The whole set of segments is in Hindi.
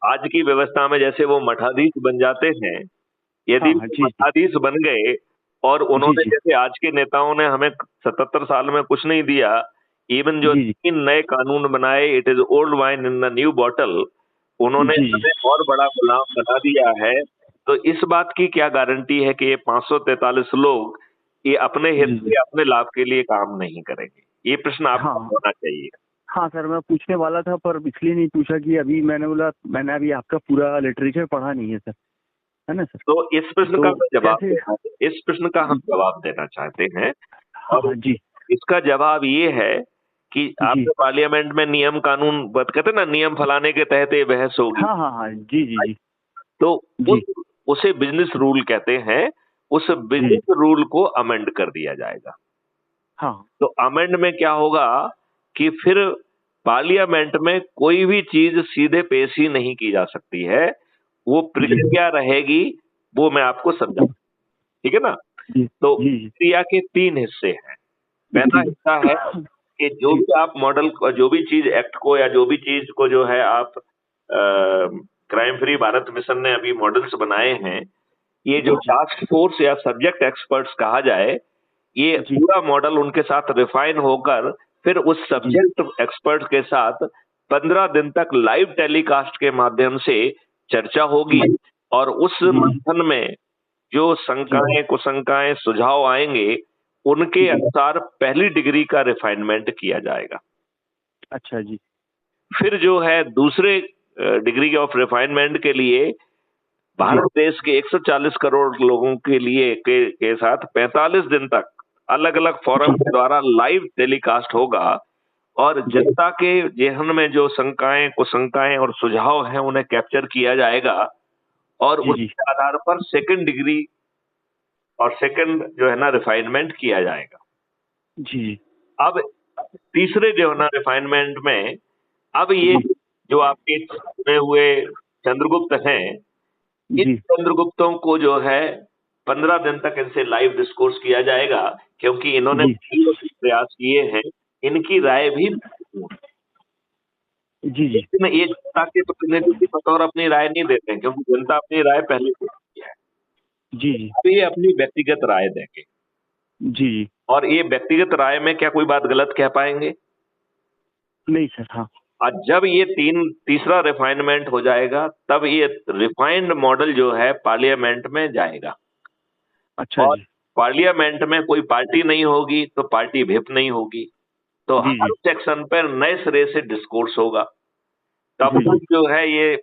आज की व्यवस्था में जैसे वो मठाधीश बन जाते हैं, यदि हाँ हाँ जी जी मठाधीश बन गए और जी उन्होंने जी जैसे आज के नेताओं ने हमें 77 साल में कुछ नहीं दिया, इवन जो जी 3 नए कानून बनाए, it is old wine in the new bottle, जी उन्होंने जी हमें और बड़ा गुलाम बना दिया है। तो इस बात की क्या गारंटी है कि ये 543 लोग ये अपने हित जी जी के, अपने लाभ के लिए काम नहीं करेंगे? ये प्रश्न आपका हाँ होना चाहिए। हाँ सर, मैं पूछने वाला था पर इसलिए नहीं पूछा कि अभी मैंने बोला मैंने अभी आपका पूरा लिटरेचर पढ़ा नहीं है सर, है ना सर। तो इस प्रश्न का तो मैं जवाब कैसे? देना इस प्रश्न का हम जवाब देना चाहते हैं। हाँ और हाँ जी इसका जवाब ये है कि जी आपने पार्लियामेंट में नियम कानून बात कहते हैं ना, नियम फलाने के तहत ये बहस होगी। हाँ हाँ हाँ जी जी जी तो जी उसे बिजनेस रूल कहते हैं। उस जी बिजनेस रूल को अमेंड कर दिया जाएगा। हाँ तो अमेंड में क्या होगा कि फिर पार्लियामेंट में कोई भी चीज सीधे पेश ही नहीं की जा सकती है। वो जी प्रक्रिया रहेगी, वो मैं आपको समझा, ठीक है ना? जी तो जी प्रक्रिया के 3 हिस्से हैं। पहला जी हिस्सा है कि जो जी भी आप मॉडल, जो भी चीज एक्ट को, या जो भी चीज को जो है आप क्राइम फ्री भारत मिशन ने अभी मॉडल्स बनाए हैं, ये जो जी जी टास्क फोर्स या सब्जेक्ट एक्सपर्ट्स कहा जाए, ये जी पूरा मॉडल उनके साथ रिफाइन होकर फिर उस जी सब्जेक्ट एक्सपर्ट के साथ 15 दिन तक लाइव टेलीकास्ट के माध्यम से चर्चा होगी। जी और उस जी मंथन में जो जी शंकाएं कुशंकाएं सुझाव आएंगे, उनके जी अनुसार पहली डिग्री का रिफाइनमेंट किया जाएगा। अच्छा जी फिर जो है दूसरे डिग्री ऑफ रिफाइनमेंट के लिए जी भारत देश के 140 करोड़ लोगों के लिए के साथ 45 दिन तक अलग अलग फोरम जी के द्वारा लाइव टेलीकास्ट होगा। और जी जनता के जेहन में जो शंकाएं कुशंकाएं और सुझाव हैं, उन्हें कैप्चर किया जाएगा। और जी जी उसके आधार पर सेकंड डिग्री और सेकंड जो है ना रिफाइनमेंट किया जाएगा। जी अब तीसरे जो है ना रिफाइनमेंट में, अब ये जी जो आपके चुने हुए चंद्रगुप्त हैं, इन जी चंद्रगुप्तों को जो है 15 दिन तक इनसे लाइव डिस्कोर्स किया जाएगा, क्योंकि इन्होंने जी प्रयास किए हैं। इनकी राय भी, जी जी लेकिन ये जनता के प्रतिनिधि के बतौर अपनी राय नहीं देते हैं, क्योंकि जनता अपनी राय पहले दे चुकी है। जी जी अब ये अपनी व्यक्तिगत राय देंगे। जी और ये व्यक्तिगत राय में क्या कोई बात गलत कह पाएंगे? नहीं सर, हाँ और जब ये तीसरा रिफाइनमेंट हो जाएगा, तब ये रिफाइंड मॉडल जो है पार्लियामेंट में जाएगा। अच्छा और जी पार्लियामेंट में कोई पार्टी नहीं होगी तो पार्टी व्हिप नहीं होगी। तो जी हर जी सेक्शन पर नए सिरे से डिस्कोर्स होगा। तब जी जी तक जो है ये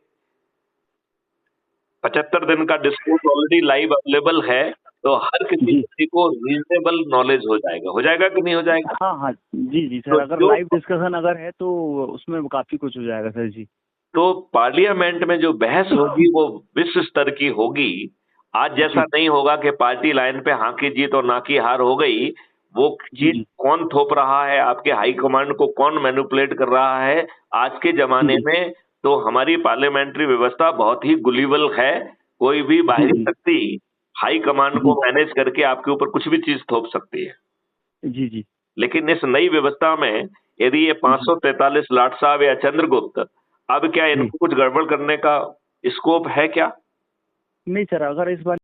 75 दिन का डिस्कोर्स ऑलरेडी लाइव अवेलेबल है। तो हर किसी जी व्यक्ति को रीजनेबल नॉलेज हो जाएगा कि नहीं हो जाएगा? हाँ हाँ जी जी सर, तो अगर जो लाइव डिस्कशन अगर है तो उसमें काफी कुछ हो जाएगा सर जी। तो पार्लियामेंट में जो बहस होगी वो विश्व स्तर की होगी। आज जैसा जी नहीं होगा कि पार्टी लाइन पे हाँ की जीत और ना की हार हो गई। वो जी चीज जी कौन थोप रहा है, आपके हाई कमांड को कौन मैनिपुलेट कर रहा है, आज के जी जमाने जी में तो हमारी पार्लियामेंट्री व्यवस्था बहुत ही गुलीबल है। कोई भी जी बाहरी जी शक्ति हाई कमांड को जी मैनेज करके आपके ऊपर कुछ भी चीज थोप सकती है। जी जी लेकिन इस नई व्यवस्था में यदि ये जी 543 लाट साहब या चंद्रगुप्त, अब क्या जी इनको कुछ गड़बड़ करने का स्कोप है क्या? नहीं सर, अगर इस बार